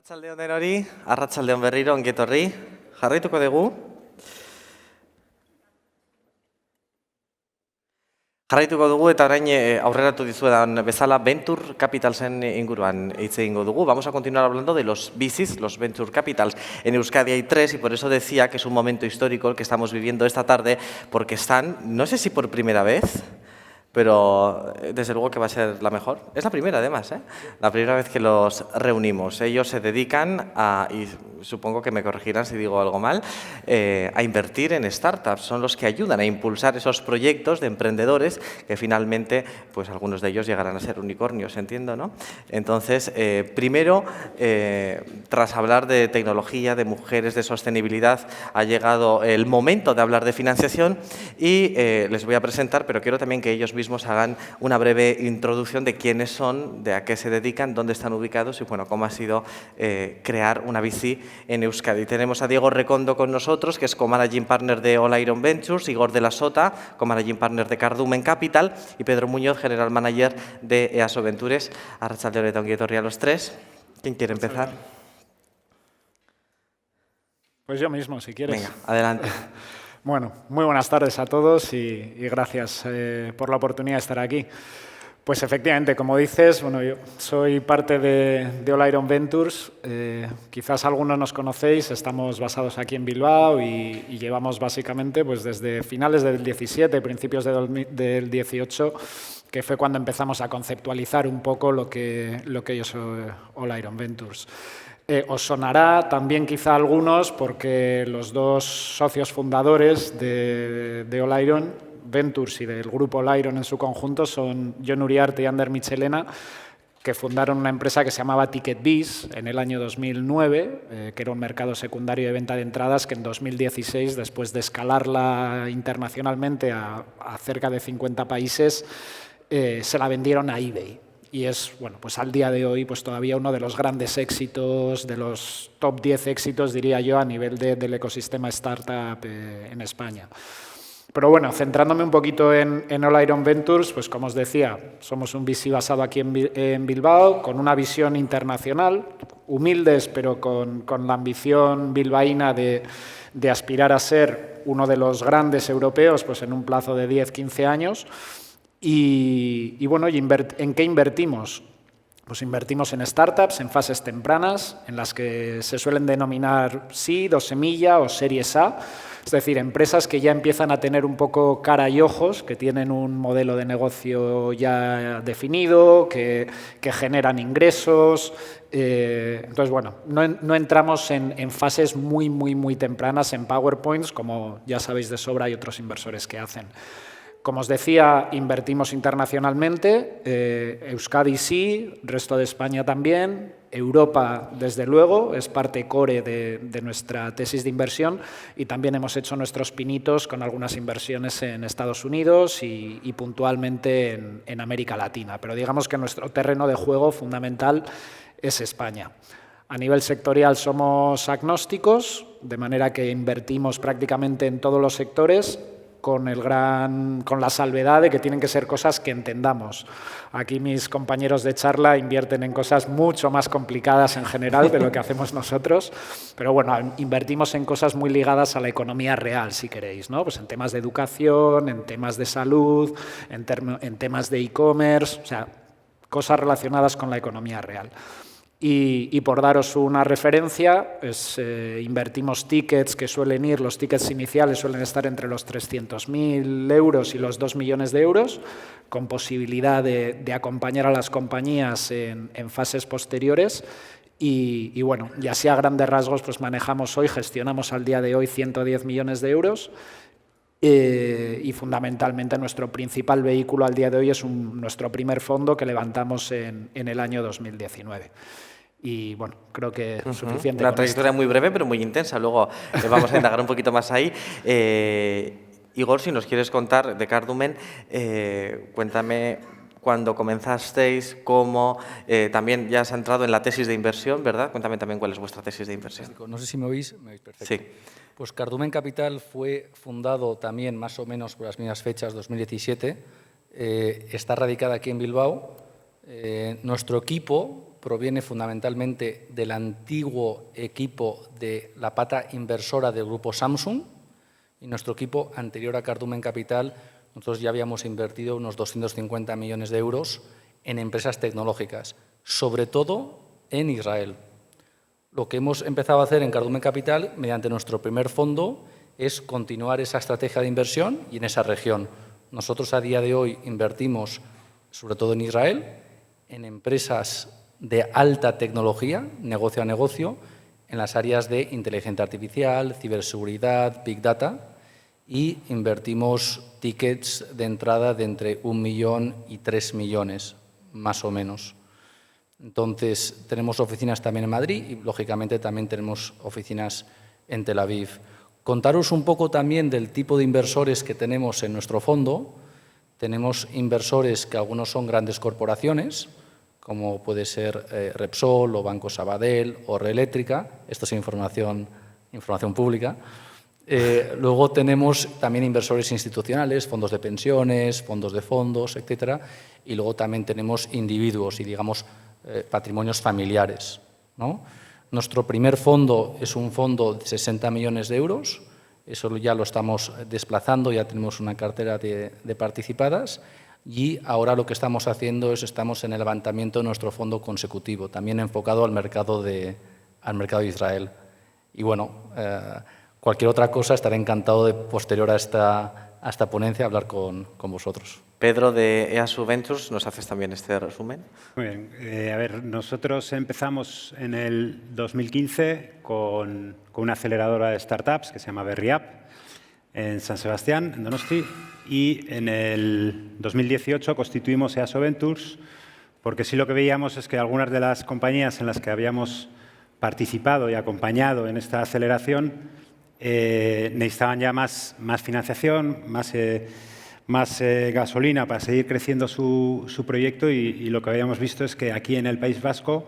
Arratsaldeon denori, arratsaldeon berriro ongi etorri. Jarraituko dugu. Eta orain aurreratu dizuedan bezala Venture Capitalsen inguruan hitz egingo dugu. Vamos a continuar hablando de los VCs, los Venture Capitals. En Euskadi hay 3 y por eso decía que es un momento histórico el que estamos viviendo esta tarde porque están, no sé si por primera vez, pero desde luego que va a ser la mejor. Es la primera, además, ¿eh? La primera vez que los reunimos. Ellos se dedican a, y supongo que me corregirán si digo algo mal, a invertir en startups. Son los que ayudan a impulsar esos proyectos de emprendedores que finalmente, pues algunos de ellos llegarán a ser unicornios, entiendo, ¿no? Entonces, primero, tras hablar de tecnología, de mujeres, de sostenibilidad, ha llegado el momento de hablar de financiación y les voy a presentar, pero quiero también que ellos mismos hagan una breve introducción de quiénes son, de a qué se dedican, dónde están ubicados y bueno, cómo ha sido crear una VC en Euskadi. Tenemos a Diego Recondo con nosotros, que es Co-Managing Partner de All Iron Ventures, Igor de la Sota, Co-Managing Partner de Cardumen Capital y Pedro Muñoz, General Manager de EASO Ventures. Arratsaldeon eta ongi etorri a los 3. ¿Quién quiere empezar? Pues yo mismo, si quieres. Venga, adelante. Bueno, muy buenas tardes a todos y gracias por la oportunidad de estar aquí. Pues efectivamente, como dices, bueno, yo soy parte de All Iron Ventures. Quizás algunos nos conocéis, estamos basados aquí en Bilbao y llevamos básicamente pues desde finales del 17, principios del 18, que fue cuando empezamos a conceptualizar un poco lo que es All Iron Ventures. Os sonará también quizá a algunos porque los dos socios fundadores de All Iron Ventures y del grupo All Iron en su conjunto son Jon Uriarte y Ander Michelena, que fundaron una empresa que se llamaba TicketBiz en el año 2009, que era un mercado secundario de venta de entradas que en 2016, después de escalarla internacionalmente a cerca de 50 países, se la vendieron a eBay. Y es, bueno, pues al día de hoy, pues todavía uno de los grandes éxitos, de los top 10 éxitos, diría yo, a nivel del ecosistema startup en España. Pero bueno, centrándome un poquito en All Iron Ventures, pues como os decía, somos un VC basado aquí en Bilbao, con una visión internacional, humildes, pero con la ambición bilbaína de aspirar a ser uno de los grandes europeos pues en un plazo de 10-15 años. Y bueno, ¿en qué invertimos? Pues invertimos en startups en fases tempranas, en las que se suelen denominar seed o semilla o series A, es decir, empresas que ya empiezan a tener un poco cara y ojos, que tienen un modelo de negocio ya definido, que generan ingresos. Entonces, bueno, no entramos en fases muy tempranas en PowerPoints, como ya sabéis de sobra hay otros inversores que hacen. Como os decía, invertimos internacionalmente, Euskadi sí, resto de España también, Europa desde luego, es parte core de nuestra tesis de inversión y también hemos hecho nuestros pinitos con algunas inversiones en Estados Unidos y puntualmente en América Latina. Pero digamos que nuestro terreno de juego fundamental es España. A nivel sectorial somos agnósticos, de manera que invertimos prácticamente en todos los sectores, con la salvedad de que tienen que ser cosas que entendamos. Aquí mis compañeros de charla invierten en cosas mucho más complicadas en general de lo que hacemos nosotros, pero bueno, invertimos en cosas muy ligadas a la economía real, si queréis, ¿no? Pues en temas de educación, en temas de salud, en temas de e-commerce, o sea, cosas relacionadas con la economía real. Y por daros una referencia, pues, invertimos tickets que los tickets iniciales suelen estar entre los 300.000 euros y los 2 millones de euros, con posibilidad de acompañar a las compañías en fases posteriores. Y bueno, y así a grandes rasgos pues gestionamos al día de hoy 110 millones de euros. Y fundamentalmente nuestro principal vehículo al día de hoy es nuestro primer fondo que levantamos en el año 2019. Y bueno, creo que es suficiente. Una trayectoria muy breve, pero muy intensa. Luego vamos a indagar un poquito más ahí. Igor, si nos quieres contar de Cardumen, cuéntame cuándo comenzasteis, cómo, también ya has entrado en la tesis de inversión, ¿verdad? Cuéntame también cuál es vuestra tesis de inversión. No sé si me oís perfecto. Sí. Pues Cardumen Capital fue fundado también más o menos por las mismas fechas, 2017. Está radicada aquí en Bilbao. Nuestro equipo proviene fundamentalmente del antiguo equipo de la pata inversora del grupo Samsung y nuestro equipo anterior a Cardumen Capital, nosotros ya habíamos invertido unos 250 millones de euros en empresas tecnológicas, sobre todo en Israel. Lo que hemos empezado a hacer en Cardumen Capital, mediante nuestro primer fondo, es continuar esa estrategia de inversión y en esa región. Nosotros a día de hoy invertimos, sobre todo en Israel, en empresas de alta tecnología, negocio a negocio, en las áreas de inteligencia artificial, ciberseguridad, Big Data, y invertimos tickets de entrada de entre 1 millón y 3 millones, más o menos. Entonces, tenemos oficinas también en Madrid y, lógicamente, también tenemos oficinas en Tel Aviv. Contaros un poco también del tipo de inversores que tenemos en nuestro fondo. Tenemos inversores que algunos son grandes corporaciones, como puede ser Repsol o Banco Sabadell o Reeléctrica. Esto es información pública. Luego tenemos también inversores institucionales, fondos de pensiones, fondos de fondos, etcétera. Y luego también tenemos individuos y, digamos, patrimonios familiares, ¿no? Nuestro primer fondo es un fondo de 60 millones de euros. Eso ya lo estamos desplazando, ya tenemos una cartera de participadas. Y ahora lo que estamos haciendo es estamos en el levantamiento de nuestro fondo consecutivo, también enfocado al mercado de Israel. Y bueno, cualquier otra cosa estaré encantado de, posterior a esta ponencia, hablar con vosotros. Pedro, de EASU Ventures, ¿nos haces también este resumen? Muy bien. A ver, nosotros empezamos en el 2015 con una aceleradora de startups que se llama Berriap en San Sebastián, en Donosti, y en el 2018 constituimos EASU Ventures porque sí lo que veíamos es que algunas de las compañías en las que habíamos participado y acompañado en esta aceleración necesitaban ya más financiación, más gasolina para seguir creciendo su proyecto y lo que habíamos visto es que aquí en el País Vasco,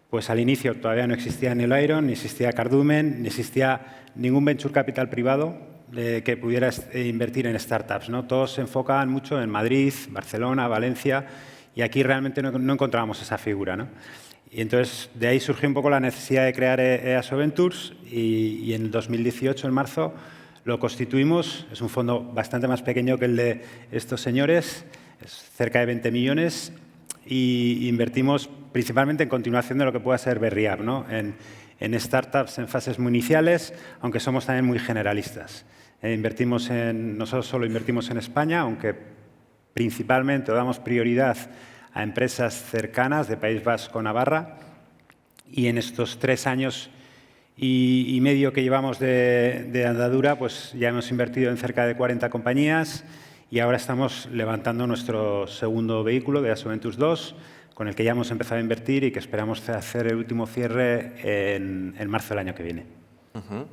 pues al inicio todavía no existía ni Olairon, ni existía Cardumen, ni existía ningún venture capital privado que pudiera invertir en startups, ¿no? Todos se enfocaban mucho en Madrid, Barcelona, Valencia y aquí realmente no encontrábamos esa figura, ¿no? Y entonces de ahí surgió un poco la necesidad de crear EASU Ventures y en el 2018, en marzo, lo constituimos. Es un fondo bastante más pequeño que el de estos señores, es cerca de 20 millones y invertimos principalmente en continuación de lo que pueda ser Berriap, ¿no? En startups en fases muy iniciales, aunque somos también muy generalistas. Nosotros solo invertimos en España, aunque principalmente damos prioridad a empresas cercanas de País Vasco, Navarra, y en estos 3 años y medio que llevamos de andadura, pues ya hemos invertido en cerca de 40 compañías y ahora estamos levantando nuestro segundo vehículo de EASU Ventures 2, con el que ya hemos empezado a invertir y que esperamos hacer el último cierre en marzo del año que viene.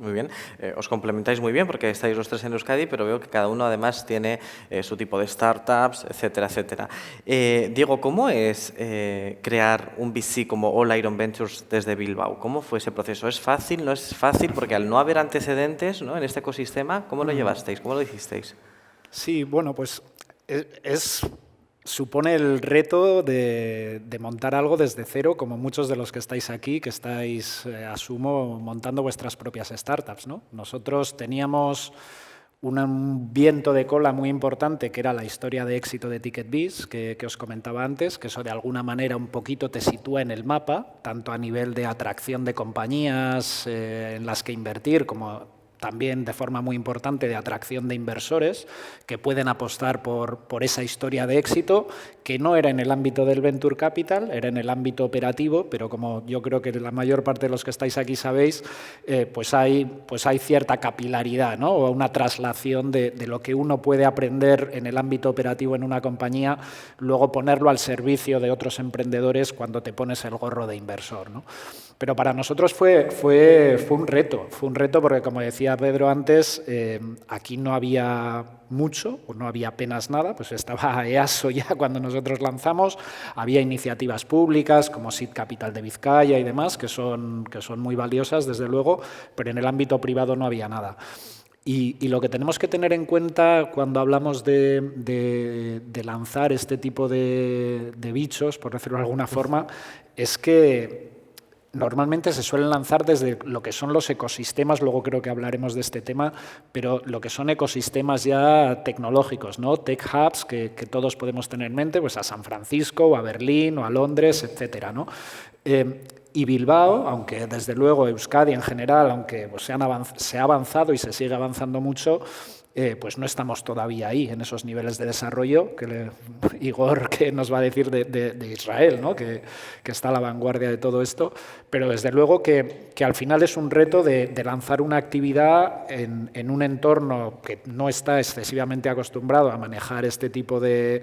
Muy bien. Os complementáis muy bien porque estáis los tres en Euskadi, pero veo que cada uno además tiene su tipo de startups, etcétera, etcétera. Diego, ¿cómo es crear un VC como Olairon Ventures desde Bilbao? ¿Cómo fue ese proceso? ¿Es fácil? ¿No es fácil? Porque al no haber antecedentes, ¿no?, en este ecosistema, ¿cómo lo llevasteis? ¿Cómo lo hicisteis? Sí, bueno, pues supone el reto de montar algo desde cero, como muchos de los que estáis aquí, que estáis, asumo, montando vuestras propias startups, ¿no? Nosotros teníamos un viento de cola muy importante, que era la historia de éxito de TicketBiz, que os comentaba antes, que eso de alguna manera un poquito te sitúa en el mapa, tanto a nivel de atracción de compañías en las que invertir, como también de forma muy importante de atracción de inversores que pueden apostar por esa historia de éxito, que no era en el ámbito del Venture Capital, era en el ámbito operativo, pero como yo creo que la mayor parte de los que estáis aquí sabéis, pues hay cierta capilaridad, ¿no?, o una traslación de lo que uno puede aprender en el ámbito operativo en una compañía, luego ponerlo al servicio de otros emprendedores cuando te pones el gorro de inversor, ¿no? Pero para nosotros fue un reto porque, como decía Pedro antes, aquí no había mucho, o no había apenas nada, pues estaba EASO ya cuando nosotros lanzamos, había iniciativas públicas como Seed Capital de Vizcaya y demás, que son muy valiosas, desde luego, pero en el ámbito privado no había nada. Y lo que tenemos que tener en cuenta cuando hablamos de lanzar este tipo de bichos, por decirlo de alguna forma, es que normalmente se suelen lanzar desde lo que son los ecosistemas, luego creo que hablaremos de este tema, pero lo que son ecosistemas ya tecnológicos, ¿no? Tech hubs que todos podemos tener en mente, pues a San Francisco, o a Berlín, o a Londres, etcétera, ¿no? Y Bilbao, aunque desde luego Euskadi en general, aunque pues, se ha avanzado y se sigue avanzando mucho, pues no estamos todavía ahí, en esos niveles de desarrollo, Igor que nos va a decir de Israel, ¿no? que está a la vanguardia de todo esto, pero desde luego que al final es un reto de lanzar una actividad en un entorno que no está excesivamente acostumbrado a manejar este tipo de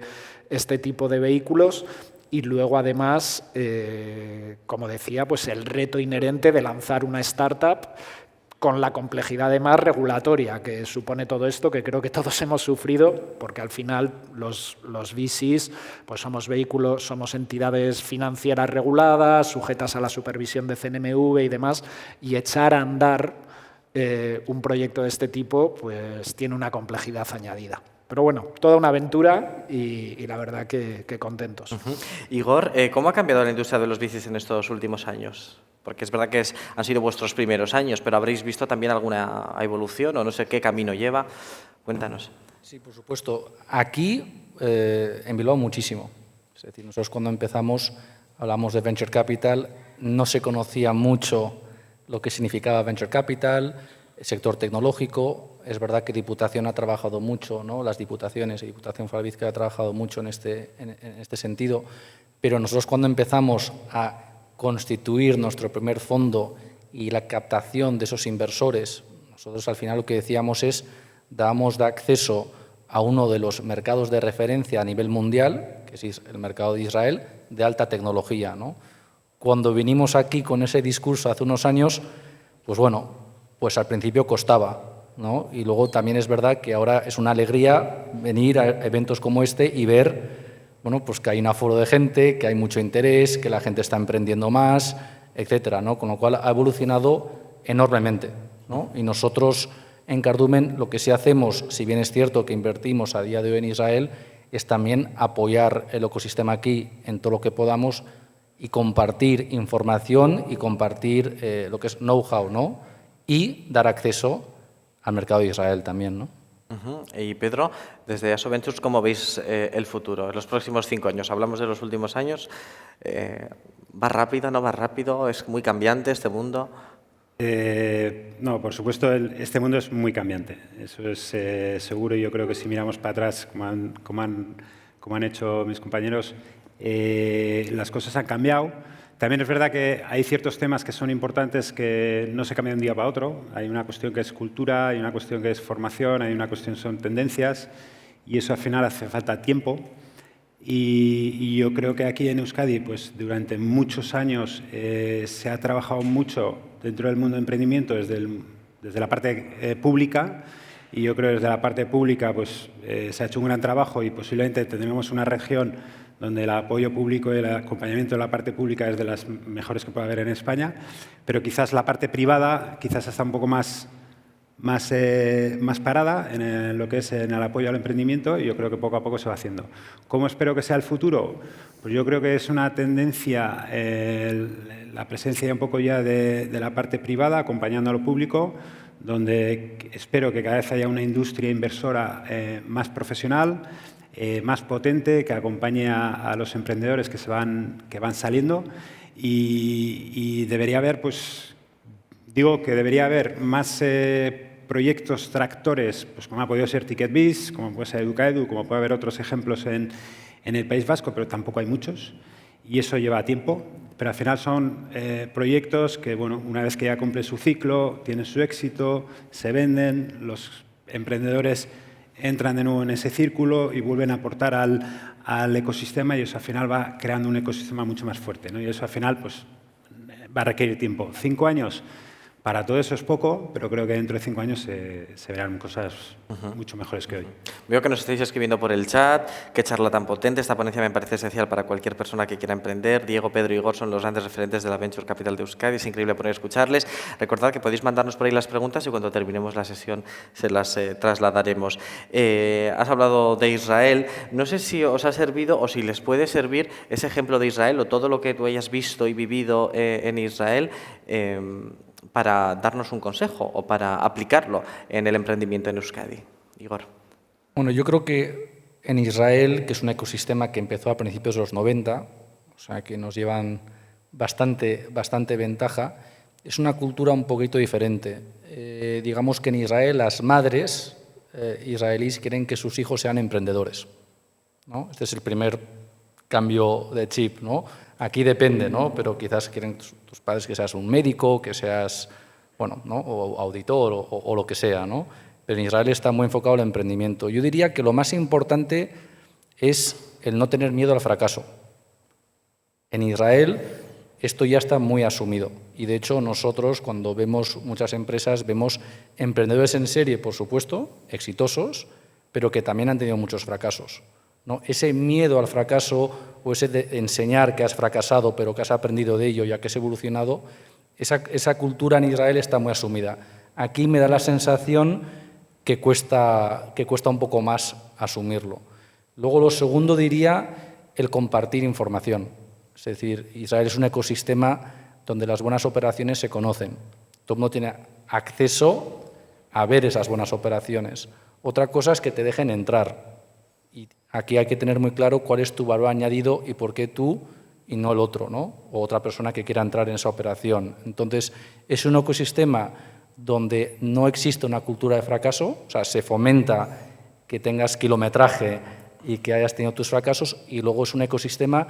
vehículos. Y luego, además, como decía, pues el reto inherente de lanzar una startup con la complejidad, además, regulatoria que supone todo esto, que creo que todos hemos sufrido, porque al final los VCs pues somos entidades financieras reguladas, sujetas a la supervisión de CNMV y demás, y echar a andar un proyecto de este tipo pues tiene una complejidad añadida. Pero bueno, toda una aventura y la verdad que contentos. Igor, ¿cómo ha cambiado la industria de los bicis en estos últimos años? Porque es verdad que han sido vuestros primeros años, pero habréis visto también alguna evolución o no sé qué camino lleva. Cuéntanos. Sí, por supuesto. Aquí, en Bilbao, muchísimo. Es decir, nosotros cuando empezamos hablamos de Venture Capital, no se conocía mucho lo que significaba Venture Capital, el sector tecnológico. Es verdad que Diputación ha trabajado mucho, ¿no? Las diputaciones y Diputación Foral de Bizkaia ha trabajado mucho en este sentido, pero nosotros cuando empezamos a constituir nuestro primer fondo y la captación de esos inversores, nosotros al final lo que decíamos es dábamos de acceso a uno de los mercados de referencia a nivel mundial, que es el mercado de Israel, de alta tecnología, ¿no? Cuando vinimos aquí con ese discurso hace unos años, pues bueno, pues al principio costaba, ¿no? Y luego también es verdad que ahora es una alegría venir a eventos como este y ver, bueno, pues que hay un aforo de gente, que hay mucho interés, que la gente está emprendiendo más, etcétera, ¿no? Con lo cual ha evolucionado enormemente, ¿no? Y nosotros en Cardumen lo que sí hacemos, si bien es cierto que invertimos a día de hoy en Israel, es también apoyar el ecosistema aquí en todo lo que podamos y compartir información y compartir lo que es know-how, ¿no? Y dar acceso al mercado de Israel también, ¿no? Y Pedro, desde Aso Ventures, ¿cómo veis el futuro? En los próximos 5 años, hablamos de los últimos años. ¿Va rápido, no va rápido? ¿Es muy cambiante este mundo? No, por supuesto, este mundo es muy cambiante. Eso es seguro y yo creo que si miramos para atrás, como han hecho mis compañeros, las cosas han cambiado. También es verdad que hay ciertos temas que son importantes que no se cambian de un día para otro. Hay una cuestión que es cultura, hay una cuestión que es formación, hay una cuestión que son tendencias y eso al final hace falta tiempo. Y yo creo que aquí en Euskadi, pues durante muchos años se ha trabajado mucho dentro del mundo de emprendimiento desde la parte pública y yo creo que desde la parte pública pues, se ha hecho un gran trabajo y posiblemente tendremos una región donde el apoyo público y el acompañamiento de la parte pública es de las mejores que puede haber en España, pero quizás la parte privada quizás está un poco más parada en lo que es en el apoyo al emprendimiento y yo creo que poco a poco se va haciendo. ¿Cómo espero que sea el futuro? Pues yo creo que es una tendencia la presencia ya un poco ya de la parte privada acompañando a lo público, donde espero que cada vez haya una industria inversora más profesional, más potente, que acompañe a los emprendedores que van saliendo y debería haber, pues, digo que debería haber más proyectos tractores, pues como ha podido ser TicketBiz, como puede ser Educaedu, como puede haber otros ejemplos en el País Vasco, pero tampoco hay muchos y eso lleva tiempo. Pero al final son proyectos que, bueno, una vez que ya cumple su ciclo, tienen su éxito, se venden, los emprendedores entran de nuevo en ese círculo y vuelven a aportar al ecosistema y eso al final va creando un ecosistema mucho más fuerte, ¿no? Y eso al final pues, va a requerir tiempo. 5 años, Para todo eso es poco, pero creo que dentro de 5 años se verán cosas mucho mejores que hoy. Veo que nos estáis escribiendo por el chat, qué charla tan potente, esta ponencia me parece esencial para cualquier persona que quiera emprender. Diego, Pedro y Igor son los grandes referentes de la Venture Capital de Euskadi, es increíble poder escucharles. Recordad que podéis mandarnos por ahí las preguntas y cuando terminemos la sesión se las trasladaremos. Has hablado de Israel, no sé si os ha servido o si les puede servir ese ejemplo de Israel o todo lo que tú hayas visto y vivido en Israel para darnos un consejo o para aplicarlo en el emprendimiento en Euskadi. Igor. Bueno, yo creo que en Israel, que es un ecosistema que empezó a principios de los 90, o sea que nos llevan bastante ventaja, es una cultura un poquito diferente. Digamos que en Israel las madres israelíes quieren que sus hijos sean emprendedores, ¿no? Este es el primer cambio de chip, ¿no? Aquí depende, ¿no? Pero quizás quieren tus padres que seas un médico, que seas, bueno, ¿no? O auditor o lo que sea, ¿no? Pero en Israel está muy enfocado el emprendimiento. Yo diría que lo más importante es el no tener miedo al fracaso. En Israel esto ya está muy asumido y de hecho nosotros cuando vemos muchas empresas vemos emprendedores en serie, por supuesto, exitosos, pero que también han tenido muchos fracasos, ¿no? Ese miedo al fracaso o ese de enseñar que has fracasado pero que has aprendido de ello ya que has evolucionado, esa cultura en Israel está muy asumida. Aquí me da la sensación que cuesta un poco más asumirlo. Luego lo segundo diría el compartir información. Es decir, Israel es un ecosistema donde las buenas operaciones se conocen. Todo el mundo tiene acceso a ver esas buenas operaciones. Otra cosa es que te dejen entrar. Y aquí hay que tener muy claro cuál es tu valor añadido y por qué tú y no el otro, ¿no? O otra persona que quiera entrar en esa operación. Entonces, es un ecosistema donde no existe una cultura de fracaso, o sea, se fomenta que tengas kilometraje y que hayas tenido tus fracasos, y luego es un ecosistema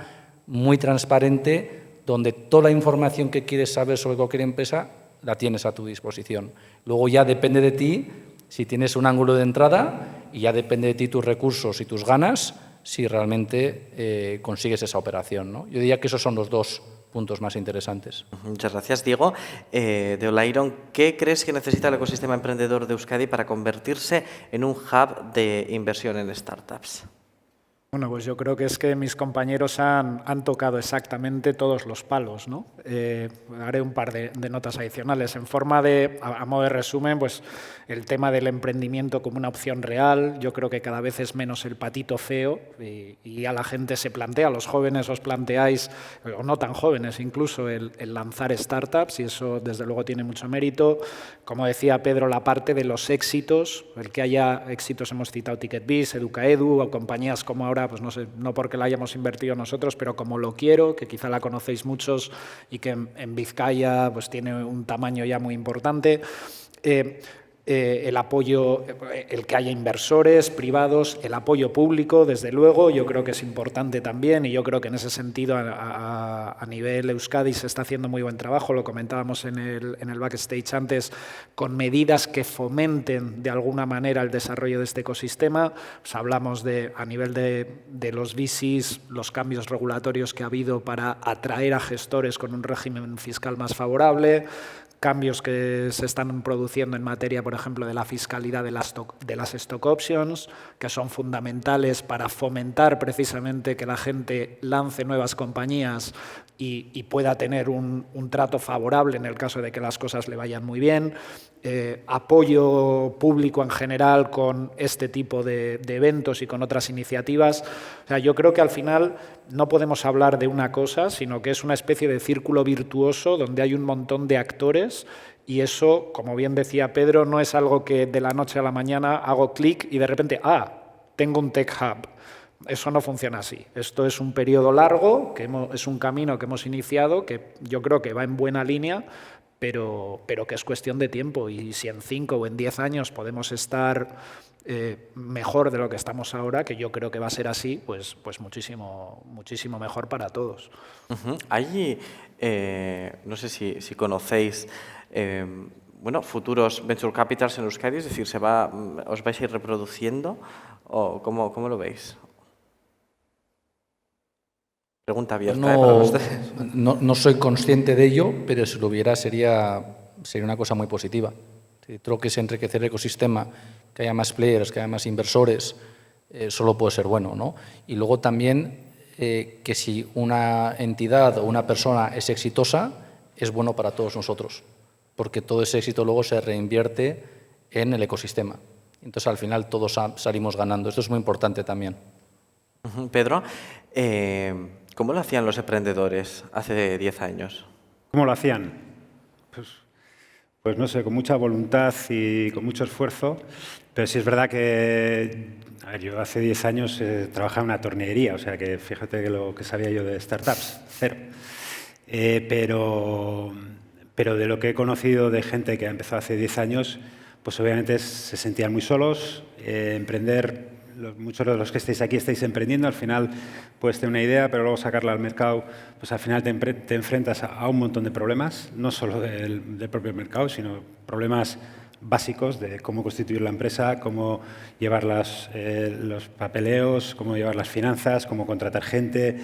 muy transparente donde toda la información que quieres saber sobre cualquier empresa la tienes a tu disposición. Luego ya depende de ti si tienes un ángulo de entrada y ya depende de ti tus recursos y tus ganas si realmente consigues esa operación, ¿no? Yo diría que esos son los dos puntos más interesantes. Muchas gracias, Diego. De Olairon, ¿qué crees que necesita el ecosistema emprendedor de Euskadi para convertirse en un hub de inversión en startups? Bueno, pues yo creo que es que mis compañeros han tocado exactamente todos los palos, ¿no? Haré un par de notas adicionales. En forma de, a modo de resumen, pues el tema del emprendimiento como una opción real. Yo creo que cada vez es menos el patito feo y a la gente se plantea, a los jóvenes os planteáis, o no tan jóvenes incluso, el lanzar startups y eso desde luego tiene mucho mérito. Como decía Pedro, la parte de los éxitos, el que haya éxitos, hemos citado TicketBiz, Educaedu o compañías como ahora, pues no sé, no porque la hayamos invertido nosotros, pero como Lo Quiero, que quizá la conocéis muchos y que en Vizcaya pues tiene un tamaño ya muy importante. El apoyo, el que haya inversores privados, el apoyo público, desde luego, yo creo que es importante también y yo creo que en ese sentido a nivel Euskadi se está haciendo muy buen trabajo, lo comentábamos en el backstage antes, con medidas que fomenten de alguna manera el desarrollo de este ecosistema. Pues hablamos a nivel de los VCs, los cambios regulatorios que ha habido para atraer a gestores con un régimen fiscal más favorable, cambios que se están produciendo en materia, por ejemplo, de la fiscalidad de las stock options, que son fundamentales para fomentar precisamente que la gente lance nuevas compañías y pueda tener un trato favorable en el caso de que las cosas le vayan muy bien. Apoyo público en general con este tipo de eventos y con otras iniciativas. O sea, yo creo que al final no podemos hablar de una cosa, sino que es una especie de círculo virtuoso donde hay un montón de actores y eso, como bien decía Pedro, no es algo que de la noche a la mañana hago clic y de repente, tengo un tech hub. Eso no funciona así. Esto es un periodo largo, es un camino que hemos iniciado, que yo creo que va en buena línea, pero que es cuestión de tiempo. Y si en 5 o en 10 años podemos estar mejor de lo que estamos ahora, que yo creo que va a ser así, pues muchísimo mejor para todos. Hay, no sé si conocéis, futuros venture capitals en Euskadi, es decir, ¿os vais a ir reproduciendo o cómo lo veis? Pregunta abierta. No soy consciente de ello, pero si lo hubiera sería sería una cosa muy positiva. Creo que es enriquecer el ecosistema, que haya más players, que haya más inversores, solo puede ser bueno, ¿no? Y luego también que si una entidad o una persona es exitosa, es bueno para todos nosotros, porque todo ese éxito luego se reinvierte en el ecosistema. Entonces, al final, todos salimos ganando. Esto es muy importante también. Pedro, ¿cómo lo hacían los emprendedores hace 10 años? ¿Cómo lo hacían? Pues no sé, con mucha voluntad y con mucho esfuerzo, pero sí es verdad que a ver, yo hace 10 años trabajaba en una tornería, o sea que fíjate que lo que sabía yo de startups, cero. Pero de lo que he conocido de gente que ha empezado hace 10 años, pues obviamente se sentían muy solos. Emprender, muchos de los que estáis aquí estáis emprendiendo, al final puedes tener una idea, pero luego sacarla al mercado, pues al final te enfrentas a un montón de problemas, no solo del propio mercado, sino problemas básicos de cómo constituir la empresa, cómo llevar los papeleos, cómo llevar las finanzas, cómo contratar gente,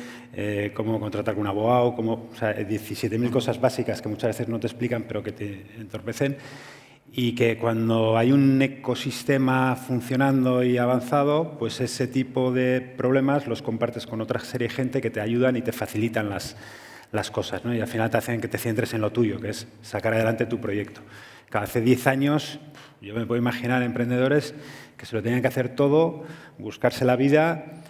cómo contratar con un abogado, o sea, 17.000 cosas básicas que muchas veces no te explican pero que te entorpecen. Y que cuando hay un ecosistema funcionando y avanzado, pues ese tipo de problemas los compartes con otra serie de gente que te ayudan y te facilitan las cosas, ¿no? Y al final te hacen que te centres en lo tuyo, que es sacar adelante tu proyecto. Hace 10 años, yo me puedo imaginar emprendedores que se lo tenían que hacer todo, buscarse la vida.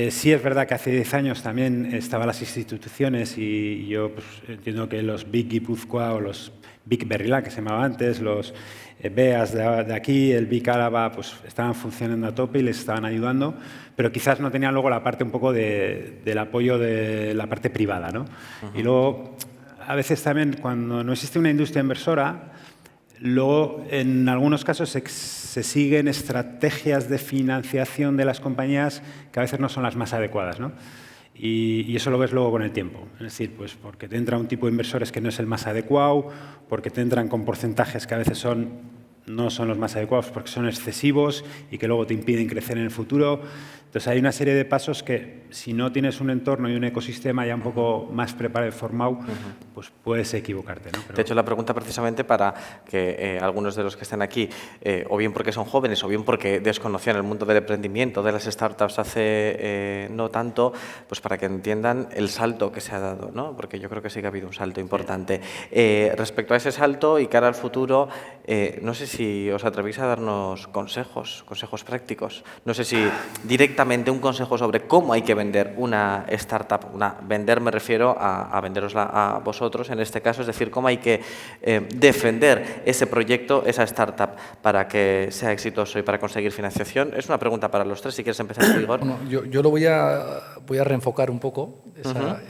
Sí es verdad que hace 10 años también estaban las instituciones y yo pues, entiendo que los Big Guipúzcoa o los Big Berrilá, que se llamaba antes, los BEAs de aquí, el Big Álava, pues estaban funcionando a tope y les estaban ayudando, pero quizás no tenían luego la parte un poco del apoyo de la parte privada, ¿no? Y luego, a veces también, cuando no existe una industria inversora, luego, en algunos casos, se siguen estrategias de financiación de las compañías que a veces no son las más adecuadas, ¿no? Y eso lo ves luego con el tiempo. Es decir, pues porque te entra un tipo de inversores que no es el más adecuado, porque te entran con porcentajes que a veces no son los más adecuados porque son excesivos y que luego te impiden crecer en el futuro. Entonces, hay una serie de pasos que, si no tienes un entorno y un ecosistema ya un poco más preparado y formado, pues puedes equivocarte, ¿no? Pero... Te he hecho la pregunta precisamente para que algunos de los que están aquí, o bien porque son jóvenes o bien porque desconocían el mundo del emprendimiento, de las startups hace no tanto, pues para que entiendan el salto que se ha dado, ¿no? Porque yo creo que sí que ha habido un salto importante. Respecto a ese salto y cara al futuro, no sé si os atrevéis a darnos consejos prácticos. No sé si directamente un consejo sobre cómo hay que vender una startup. Vender me refiero a venderosla a vosotros, en este caso, es decir, cómo hay que defender ese proyecto, esa startup, para que sea exitoso y para conseguir financiación. Es una pregunta para los tres, si quieres empezar, Igor. Bueno, yo lo voy a reenfocar un poco,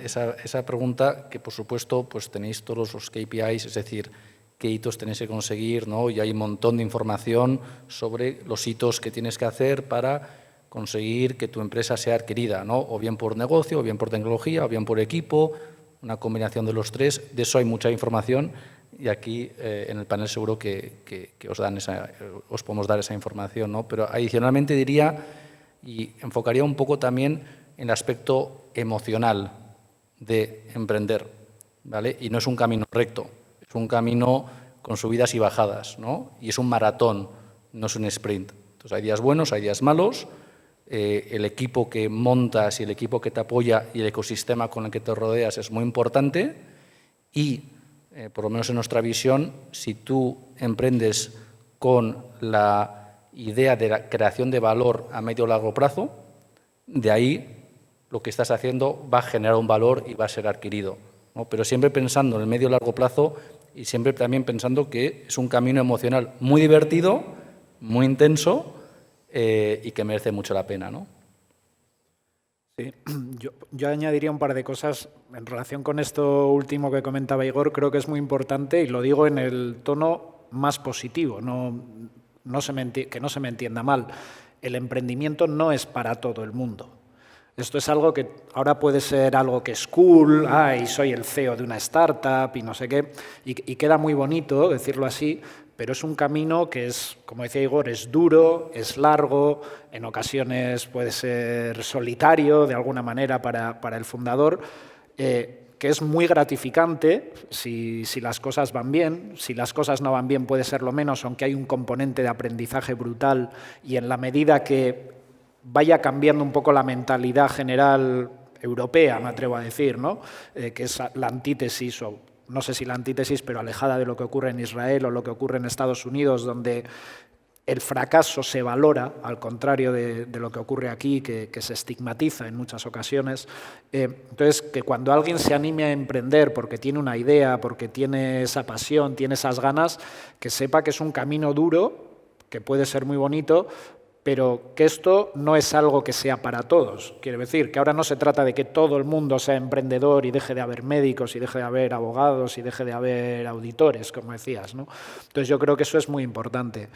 esa pregunta, que por supuesto pues tenéis todos los KPIs, es decir, qué hitos tenéis que conseguir, ¿no? Y hay un montón de información sobre los hitos que tienes que hacer para conseguir que tu empresa sea adquirida, ¿no? O bien por negocio, o bien por tecnología, o bien por equipo, una combinación de los tres. De eso hay mucha información y aquí en el panel seguro que os podemos dar esa información, ¿no? Pero adicionalmente diría, y enfocaría un poco también en el aspecto emocional de emprender, ¿vale? Y no es un camino recto, es un camino con subidas y bajadas, ¿no? Y es un maratón, no es un sprint. Entonces hay días buenos, hay días malos. El equipo que montas y el equipo que te apoya y el ecosistema con el que te rodeas es muy importante y, por lo menos en nuestra visión, si tú emprendes con la idea de la creación de valor a medio o largo plazo, de ahí lo que estás haciendo va a generar un valor y va a ser adquirido, ¿no? Pero siempre pensando en el medio o largo plazo y siempre también pensando que es un camino emocional muy divertido, muy intenso, y que merece mucho la pena, ¿no? Sí, yo añadiría un par de cosas en relación con esto último que comentaba Igor. Creo que es muy importante y lo digo en el tono más positivo, que no se me entienda mal. El emprendimiento no es para todo el mundo. Esto es algo que ahora puede ser algo que es cool, y soy el CEO de una startup y no sé qué, y queda muy bonito decirlo así, pero es un camino que es, como decía Igor, es duro, es largo, en ocasiones puede ser solitario de alguna manera para el fundador, que es muy gratificante si las cosas van bien. Si las cosas no van bien puede ser lo menos, aunque hay un componente de aprendizaje brutal, y en la medida que vaya cambiando un poco la mentalidad general europea, me atrevo a decir, ¿no? Que es la antítesis, o no sé si la antítesis, pero alejada de lo que ocurre en Israel o lo que ocurre en Estados Unidos, donde el fracaso se valora, al contrario de lo que ocurre aquí, que se estigmatiza en muchas ocasiones. Entonces, que cuando alguien se anime a emprender porque tiene una idea, porque tiene esa pasión, tiene esas ganas, que sepa que es un camino duro, que puede ser muy bonito, pero que esto no es algo que sea para todos. Quiero decir que ahora no se trata de que todo el mundo sea emprendedor y deje de haber médicos y deje de haber abogados y deje de haber auditores, como decías, ¿no? Entonces yo creo que eso es muy importante.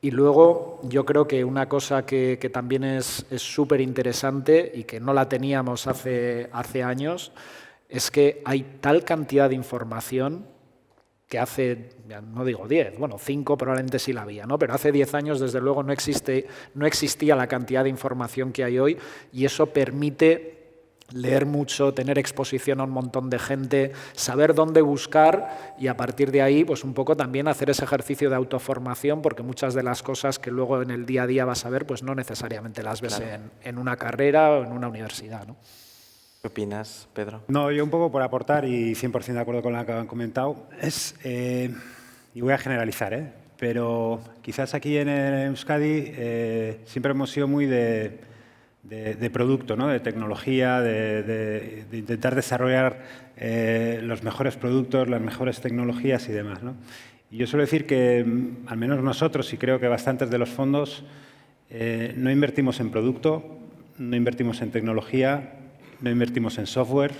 Y luego yo creo que una cosa que también es súper interesante y que no la teníamos hace años es que hay tal cantidad de información que hace, ya no digo 10, bueno, 5 probablemente sí la había, ¿no? Pero hace 10 años, desde luego, no existía la cantidad de información que hay hoy, y eso permite leer mucho, tener exposición a un montón de gente, saber dónde buscar, y a partir de ahí, pues un poco también hacer ese ejercicio de autoformación, porque muchas de las cosas que luego en el día a día vas a ver, pues no necesariamente las ves en una carrera o en una universidad, ¿no? ¿Qué opinas, Pedro? No, yo un poco por aportar, y 100% de acuerdo con lo que han comentado, y voy a generalizar, pero quizás aquí en Euskadi siempre hemos sido muy de producto, ¿no? De tecnología, de intentar desarrollar los mejores productos, las mejores tecnologías y demás, ¿no? Y yo suelo decir que, al menos nosotros, y creo que bastantes de los fondos, no invertimos en producto, no invertimos en tecnología, no invertimos en software.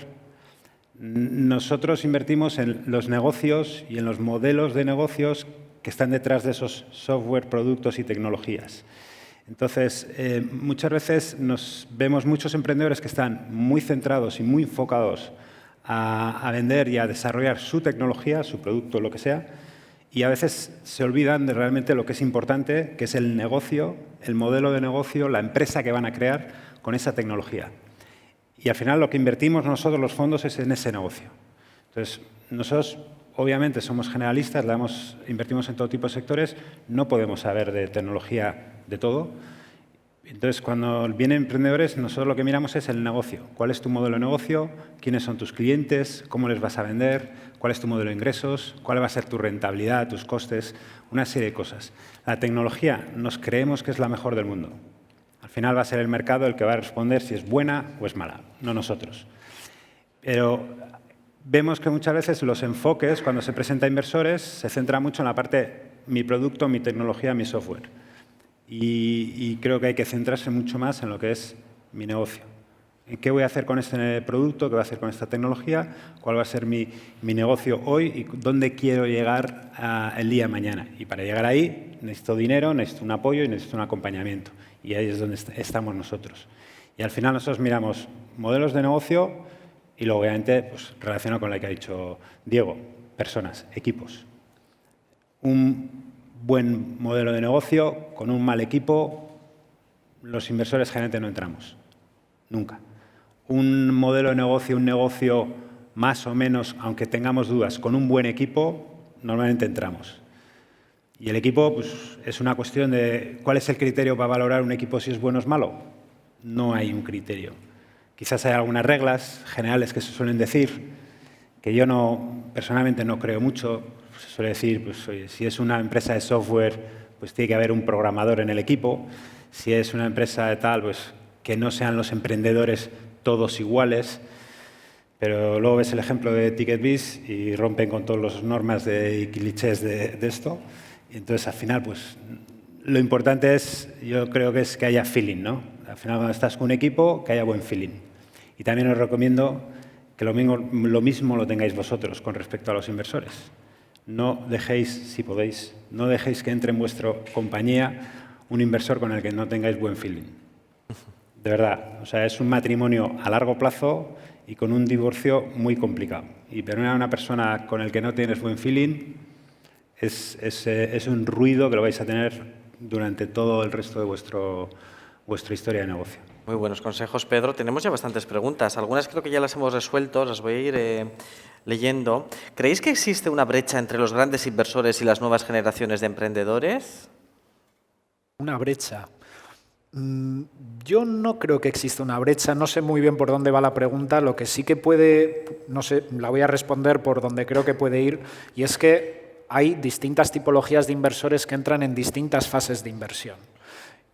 Nosotros invertimos en los negocios y en los modelos de negocios que están detrás de esos software, productos y tecnologías. Entonces, muchas veces nos vemos muchos emprendedores que están muy centrados y muy enfocados a vender y a desarrollar su tecnología, su producto, lo que sea, y a veces se olvidan de realmente lo que es importante, que es el negocio, el modelo de negocio, la empresa que van a crear con esa tecnología. Y al final lo que invertimos nosotros los fondos es en ese negocio. Entonces, nosotros obviamente somos generalistas, invertimos en todo tipo de sectores, no podemos saber de tecnología de todo. Entonces, cuando vienen emprendedores, nosotros lo que miramos es el negocio. ¿Cuál es tu modelo de negocio? ¿Quiénes son tus clientes? ¿Cómo les vas a vender? ¿Cuál es tu modelo de ingresos? ¿Cuál va a ser tu rentabilidad, tus costes? Una serie de cosas. La tecnología nos creemos que es la mejor del mundo. Al final va a ser el mercado el que va a responder si es buena o es mala, no nosotros. Pero vemos que muchas veces los enfoques, cuando se presenta a inversores, se centran mucho en la parte mi producto, mi tecnología, mi software. Y creo que hay que centrarse mucho más en lo que es mi negocio. ¿Qué voy a hacer con este producto? ¿Qué voy a hacer con esta tecnología? ¿Cuál va a ser mi negocio hoy? ¿Y dónde quiero llegar el día de mañana? Y para llegar ahí necesito dinero, necesito un apoyo y necesito un acompañamiento. Y ahí es donde estamos nosotros. Y al final nosotros miramos modelos de negocio y luego, obviamente, pues, relacionado con lo que ha dicho Diego, personas, equipos. Un buen modelo de negocio con un mal equipo, los inversores generalmente no entramos. Nunca. Un modelo de negocio, un negocio más o menos, aunque tengamos dudas, con un buen equipo, normalmente entramos. Y el equipo, pues, es una cuestión de cuál es el criterio para valorar un equipo si es bueno o es malo. No hay un criterio. Quizás hay algunas reglas generales que se suelen decir, que yo personalmente no creo mucho. Se suele decir, pues, oye, si es una empresa de software, pues tiene que haber un programador en el equipo. Si es una empresa de tal, pues que no sean los emprendedores todos iguales. Pero luego ves el ejemplo de TicketBiz y rompen con todas las normas y clichés de esto. Y entonces, al final, pues lo importante es, yo creo que es que haya feeling, ¿no? Al final, cuando estás con un equipo, que haya buen feeling. Y también os recomiendo que lo mismo lo tengáis vosotros con respecto a los inversores. No dejéis, si podéis, no dejéis que entre en vuestra compañía un inversor con el que no tengáis buen feeling. De verdad, o sea, es un matrimonio a largo plazo y con un divorcio muy complicado. Y perdonar a una persona con el que no tienes buen feeling es un ruido que lo vais a tener durante todo el resto de vuestra historia de negocio. Muy buenos consejos, Pedro. Tenemos ya bastantes preguntas. Algunas creo que ya las hemos resuelto, las voy a ir leyendo. ¿Creéis que existe una brecha entre los grandes inversores y las nuevas generaciones de emprendedores? Una brecha. Yo no creo que exista una brecha, no sé muy bien por dónde va la pregunta, lo que sí que puede, no sé, la voy a responder por donde creo que puede ir, y es que hay distintas tipologías de inversores que entran en distintas fases de inversión.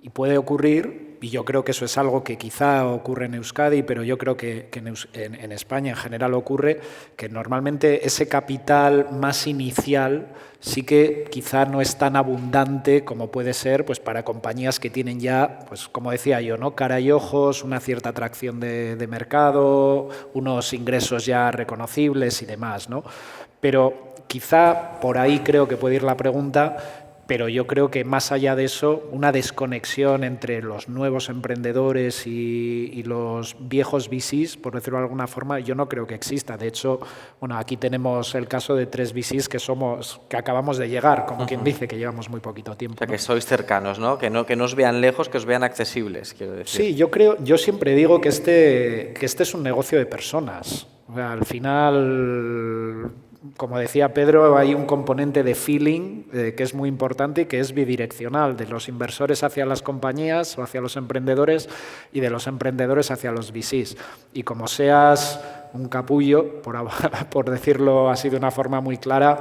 Y puede ocurrir, y yo creo que eso es algo que quizá ocurre en Euskadi, pero yo creo que en España en general ocurre, que normalmente ese capital más inicial sí que quizá no es tan abundante como puede ser pues, para compañías que tienen ya, pues como decía yo, ¿no? Cara y ojos, una cierta atracción de mercado, unos ingresos ya reconocibles y demás, ¿no? Pero quizá por ahí creo que puede ir la pregunta. Pero yo creo que más allá de eso, una desconexión entre los nuevos emprendedores y los viejos VCs, por decirlo de alguna forma, yo no creo que exista. De hecho, bueno, aquí tenemos el caso de 3 VCs que acabamos de llegar, como quien dice, que llevamos muy poquito tiempo. O sea, ¿no? que sois cercanos, ¿no? Que no os vean lejos, que os vean accesibles, quiero decir. Sí, yo siempre digo que este es un negocio de personas. O sea, al final, como decía Pedro, hay un componente de feeling que es muy importante y que es bidireccional, de los inversores hacia las compañías o hacia los emprendedores y de los emprendedores hacia los VCs. Y como seas un capullo, por decirlo así de una forma muy clara,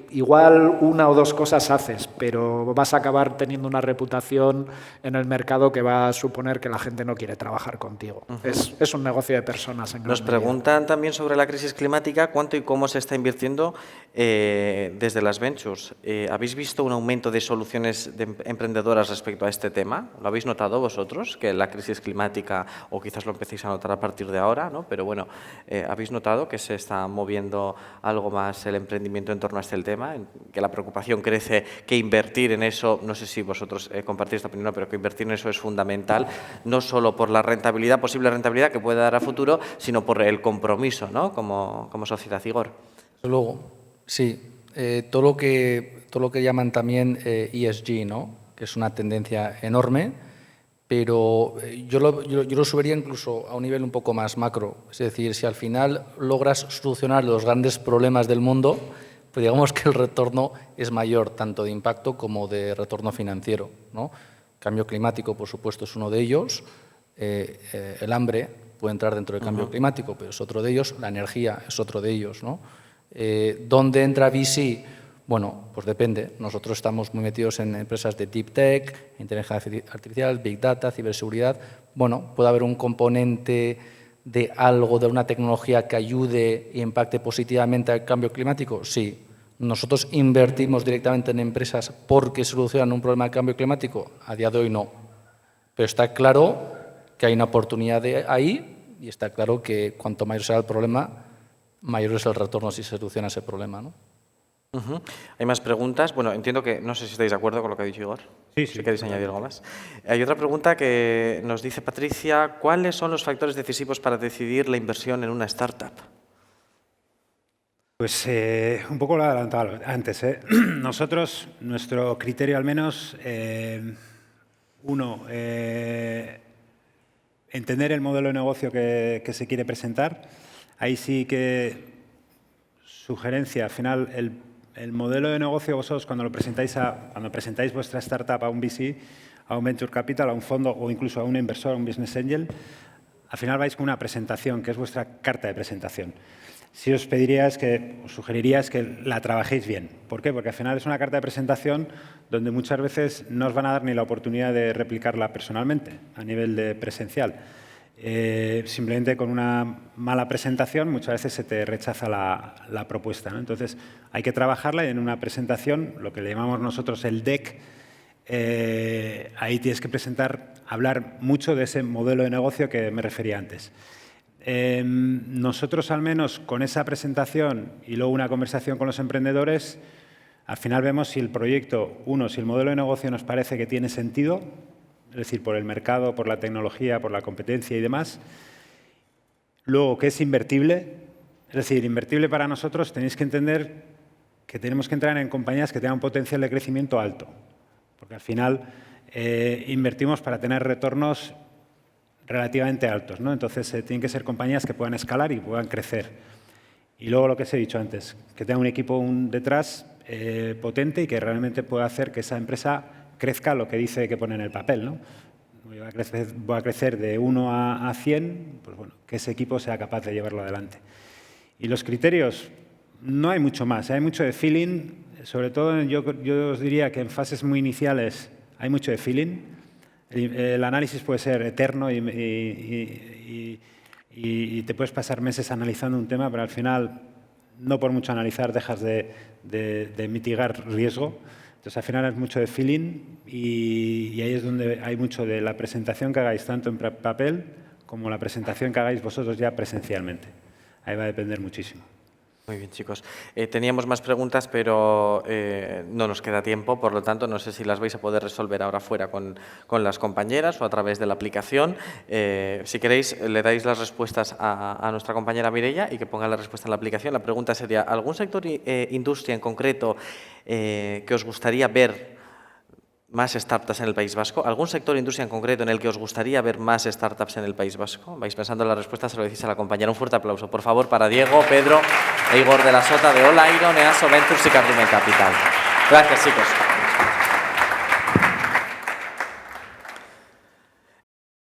igual una o dos cosas haces, pero vas a acabar teniendo una reputación en el mercado que va a suponer que la gente no quiere trabajar contigo. Es un negocio de personas en gran Nos preguntan también sobre la crisis climática, cuánto y cómo se está invirtiendo desde las ventures. ¿Habéis visto un aumento de soluciones emprendedoras respecto a este tema? ¿Lo habéis notado vosotros? Que la crisis climática, o quizás lo empecéis a notar a partir de ahora, ¿no? Pero bueno, ¿habéis notado que se está moviendo algo más el emprendimiento en torno a este tema? Que la preocupación crece, que invertir en eso, no sé si vosotros compartís esta opinión, pero que invertir en eso es fundamental, no solo por la rentabilidad, posible rentabilidad que puede dar a futuro, sino por el compromiso, ¿no? Como sociedad, Igor. Desde luego, sí. Todo lo que llaman también ESG, ¿no? Que es una tendencia enorme, pero yo lo subiría incluso a un nivel un poco más macro. Es decir, si al final logras solucionar los grandes problemas del mundo, pues digamos que el retorno es mayor, tanto de impacto como de retorno financiero, ¿no? Cambio climático, por supuesto, es uno de ellos. El hambre puede entrar dentro del cambio climático, pero es otro de ellos. La energía es otro de ellos, ¿no? ¿Dónde entra VC? Bueno, pues depende. Nosotros estamos muy metidos en empresas de deep tech, inteligencia artificial, big data, ciberseguridad. Bueno, puede haber un componente de algo, de una tecnología que ayude e impacte positivamente al cambio climático. Sí. ¿Nosotros invertimos directamente en empresas porque solucionan un problema de cambio climático? A día de hoy no. Pero está claro que hay una oportunidad ahí y está claro que cuanto mayor sea el problema, mayor es el retorno si se soluciona ese problema, ¿no? Hay más preguntas. Bueno, entiendo que, no sé si estáis de acuerdo con lo que ha dicho Igor. Sí. Si queréis añadir algo más. Hay otra pregunta que nos dice Patricia. ¿Cuáles son los factores decisivos para decidir la inversión en una startup? Pues un poco lo he adelantado antes. Nosotros, nuestro criterio al menos, entender el modelo de negocio que se quiere presentar. Ahí sí que sugerencia, al final, el modelo de negocio vosotros cuando presentáis vuestra startup a un VC, a un Venture Capital, a un fondo o incluso a un inversor, a un Business Angel, al final vais con una presentación, que es vuestra carta de presentación. Sí os sugeriría que la trabajéis bien. ¿Por qué? Porque al final es una carta de presentación donde muchas veces no os van a dar ni la oportunidad de replicarla personalmente, a nivel de presencial. Simplemente con una mala presentación muchas veces se te rechaza la propuesta, ¿no? Entonces hay que trabajarla y en una presentación, lo que le llamamos nosotros el deck, ahí tienes que hablar mucho de ese modelo de negocio que me refería antes. Nosotros, al menos, con esa presentación y luego una conversación con los emprendedores, al final vemos si el proyecto, si el modelo de negocio nos parece que tiene sentido, es decir, por el mercado, por la tecnología, por la competencia y demás. Luego, que es invertible. Es decir, invertible para nosotros tenéis que entender que tenemos que entrar en compañías que tengan un potencial de crecimiento alto. Porque al final invertimos para tener retornos relativamente altos, ¿no? Entonces, tienen que ser compañías que puedan escalar y puedan crecer. Y luego lo que os he dicho antes, que tenga un equipo detrás potente y que realmente pueda hacer que esa empresa crezca lo que dice que pone en el papel, ¿no? Voy a crecer de 1 a 100, pues bueno, que ese equipo sea capaz de llevarlo adelante. Y los criterios, no hay mucho más, hay mucho de feeling, sobre todo yo os diría que en fases muy iniciales hay mucho de feeling. El análisis puede ser eterno y te puedes pasar meses analizando un tema, pero al final, no por mucho analizar, dejas de mitigar riesgo. Entonces, al final es mucho de feeling y ahí es donde hay mucho de la presentación que hagáis tanto en papel como la presentación que hagáis vosotros ya presencialmente. Ahí va a depender muchísimo. Muy bien, chicos. Teníamos más preguntas, pero no nos queda tiempo, por lo tanto, no sé si las vais a poder resolver ahora fuera con las compañeras o a través de la aplicación. Si queréis, le dais las respuestas a nuestra compañera Mireia y que ponga la respuesta en la aplicación. La pregunta sería, ¿algún sector industria en concreto que os gustaría ver más startups en el País Vasco? ¿Algún sector industria en concreto en el que os gustaría ver más startups en el País Vasco? Vais pensando en la respuesta, se lo decís a la compañera. Un fuerte aplauso, por favor, para Diego, Pedro e Igor de la Sota de All Iron, EASO Ventures y Cardumen Capital. Gracias, chicos.